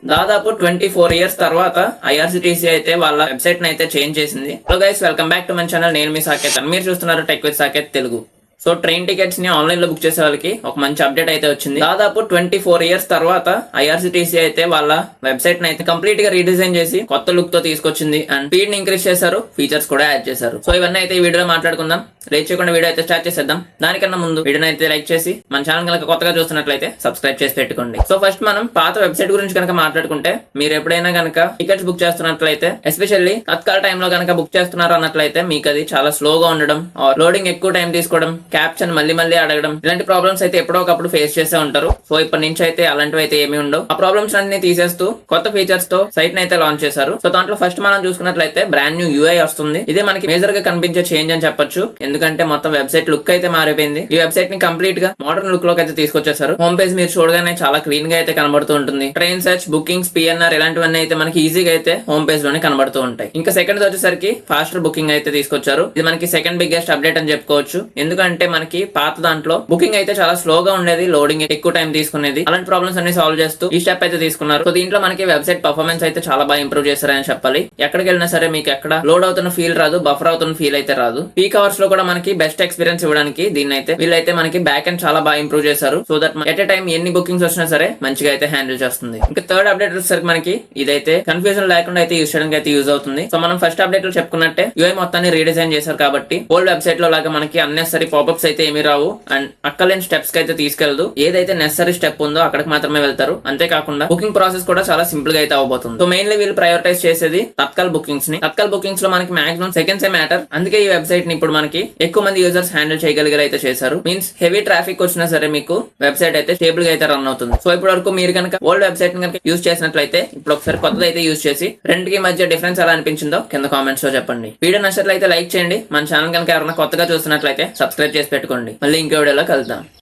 దాదాపు 24 ఇయర్స్ తర్వాత ఐఆర్సిటీసీ అయితే వాళ్ళ వెబ్సైట్ ని అయితే చేంజ్ చేసింది. Hello guys, welcome back to my channel. నేను మీ సాకేత్. మీరు చూస్తున్నారు tech with Saketh Telugu. So train tickets ని ఆన్లైన్ లో బుక్ చేసే వాళ్ళకి ఒక మంచి అప్డేట్ అయితే వచ్చింది. దాదాపు 24 ఇయర్స్ తర్వాత ఐఆర్సిటీసీ అయితే వాళ్ళ వెబ్సైట్ ని అయితే కంప్లీట్ గా రీడిజైన్ చేసి కొత్త లుక్ తో తీసుకొచ్చింది. అండ్ స్పీడ్ ని ఇంక్రీజ్ చేశారు, ఫీచర్స్ కూడా యాడ్ చేశారు. సో ఇవన్నీ అయితే ఈ వీడియోలో మాట్లాడుకుందాం. లేట్ చేయకుండా వీడియో అయితే స్టార్ట్ చేసేద్దాం. దానికన్నా ముందు వీడియోని అయితే లైక్ చేసి మన ఛానల్ కనుక కొత్తగా చూస్తున్నట్లయితే సబ్స్క్రైబ్ చేసి పెట్టుకోండి. సో ఫస్ట్ మనం పాత వెబ్సైట్ గురించి కనుక మాట్లాడుకుంటే, మీరు ఎప్పుడైనా కనుక టికెట్స్ బుక్ చేస్తున్నట్లయితే, ఎస్పెషల్లీ తత్కాల్ టైంలో కనుక బుక్ చేస్తున్నారు అన్నట్లయితే మీకు అది చాలా స్లోగా ఉండడం, లోడింగ్ ఎక్కువ టైం తీసుకోవడం, క్యాప్షన్ మళ్ళీ అడగడం, ఇలాంటి ప్రాబ్లమ్స్ అయితే ఎప్పుడో ఒకప్పుడు ఫేస్ చేసే ఉంటారు. సో ఇప్పటి నుంచి అయితే అలాంటివి అయితే ఏమీ ఉండవు. ఆ ప్రాబ్లమ్స్ అన్ని తీసేస్తూ కొత్త ఫీచర్స్ తో సైట్ ని అయితే లాంచ్ చేశారు. సో దాంట్లో ఫస్ట్ మనం చూసుకున్నట్లయితే బ్రాండ్ న్యూ యూఐ వస్తుంది. ఇదే మనకి మేజర్ గా కనిపించే చేంజ్ అని చెప్పొచ్చు. ఎందుకంటే మొత్తం వెబ్సైట్ లుక్ అయితే మారిపోయింది. ఈ వెబ్సైట్ ని కంప్లీట్ గా మోడర్న్ లుక్ లోకి అయితే తీసుకొచ్చేసారు. హోమ్ పేజ్ మీరు చూడగానే చాలా క్లీన్ గా అయితే కనబడుతూ ఉంటుంది. ట్రైన్ సెర్చ్, బుకింగ్స్, పిఎన్ఆర్ ఇలాంటివన్నీ అయితే మనకి ఈజీగా అయితే హోమ్ పేజ్ లోనే కనబడుతూ ఉంటాయి. ఇంకా సెకండ్ వచ్చేసరికి ఫాస్టర్ బుకింగ్ అయితే తీసుకొచ్చారు. ఇది మనకి సెకండ్ బిగ్గెస్ట్ అప్డేట్ అని చెప్పుకోవచ్చు. ఎందుకంటే మనకి పాత దాంట్లో బుకింగ్ అయితే చాలా స్లోగా ఉండేది, లోడింగ్ ఎక్కువ టైం తీసుకునేది. అలాంటి ప్రాబ్లమ్స్ అన్ని సాల్వ్ చేస్తూ ఈ స్టెప్ అయితే తీసుకున్నారు. సో దీంట్లో మనకి వెబ్సైట్ పర్ఫార్మెన్స్ అయితే చాలా బాగా ఇంప్రూవ్ చేశారని చెప్పాలి. ఎక్కడికి వెళ్ళినా సరే మీకు ఎక్కడ లోడ్ అవుతున్న ఫీల్ రాదు, బఫర్ అవుతున్న ఫీల్ అయితే రాదు. పీక్ అవర్స్ లో కూడా మనకి బెస్ట్ ఎక్స్పీరియన్స్ ఇవ్వడానికి దీన్ని అయితే వీళ్ళైతే మనకి బ్యాక్ ఎండ్ చాలా బాగా ఇంప్రూవ్ చేశారు. So that at a time ఎన్ని బుకింగ్స్ వచ్చినా సరే మంచిగా అయితే హ్యాండిల్ చేస్తుంది. ఇంకా థర్డ్ అప్డేట్ వచ్చేసరికి మనకి ఇదైతే కన్ఫ్యూజన్ లేకుండా అయితే యూస్ చేయడానికి అయితే యూజ్ అవుతుంది. సో మనం ఫస్ట్ అప్డేట్ లో చెప్పుకున్నట్టే యూఐ మొత్తాన్ని రీడిజైన్ చేశారు కాబట్టి ఓల్డ్ వెబ్సైట్ లో లాగా మనకి అన్నెసరీ పాపప్స్ అయితే ఏమీ రావు. అండ్ అక్కలేని స్టెప్స్ కి అయితే తీసుకెళ్దు. ఏదైతే నెసరీ స్టెప్ ఉందో అక్కడికి మాత్రమే వెళ్తారు. అంతేకాకుండా బుకింగ్ ప్రాసెస్ కూడా చాలా సింపుల్ గా అయితే అవబోతుంది. సో మెయిన్లీ వీళ్ళు ప్రయారిటైజ్ చేసేది తత్కాల్ బుకింగ్స్ ని. తత్కాల్ బుకింగ్స్ లో మనకి మాక్సిమం సెకండ్స్ ఏ మ్యాటర్. అందుకే ఈ వెబ్సైట్ ని ఇప్పుడు మనకి ఎక్కువ మంది యూజర్స్ హ్యాండిల్ చేయగలిగేలా అయితే చేశారు. మీన్స్ హెవీ ట్రాఫిక్ వచ్చినా సరే మీకు వెబ్సైట్ అయితే స్టేబుల్ గా అయితే రన్ అవుతుంది. సో ఇప్పటి వరకు మీరు కనుక ఓల్డ్ వెబ్సైట్ ని కనుక యూజ్ చేసినట్లయితే ఇప్పుడు ఒకసారి కొత్తది అయితే యూజ్ చేసి రెండుకి మధ్య డిఫరెన్స్ ఎలా అనిపించిందో కింద కామెంట్స్ లో చెప్పండి. వీడియో నచ్చినట్లయితే లైక్ చేయండి. మన ఛానల్ కనుక ఎవరైనా కొత్తగా చూస్తున్నట్లయితే సబ్స్క్రైబ్ చేసి పెట్టుకోండి. మళ్ళీ ఇంకో వీడియోలో కలుద్దాం.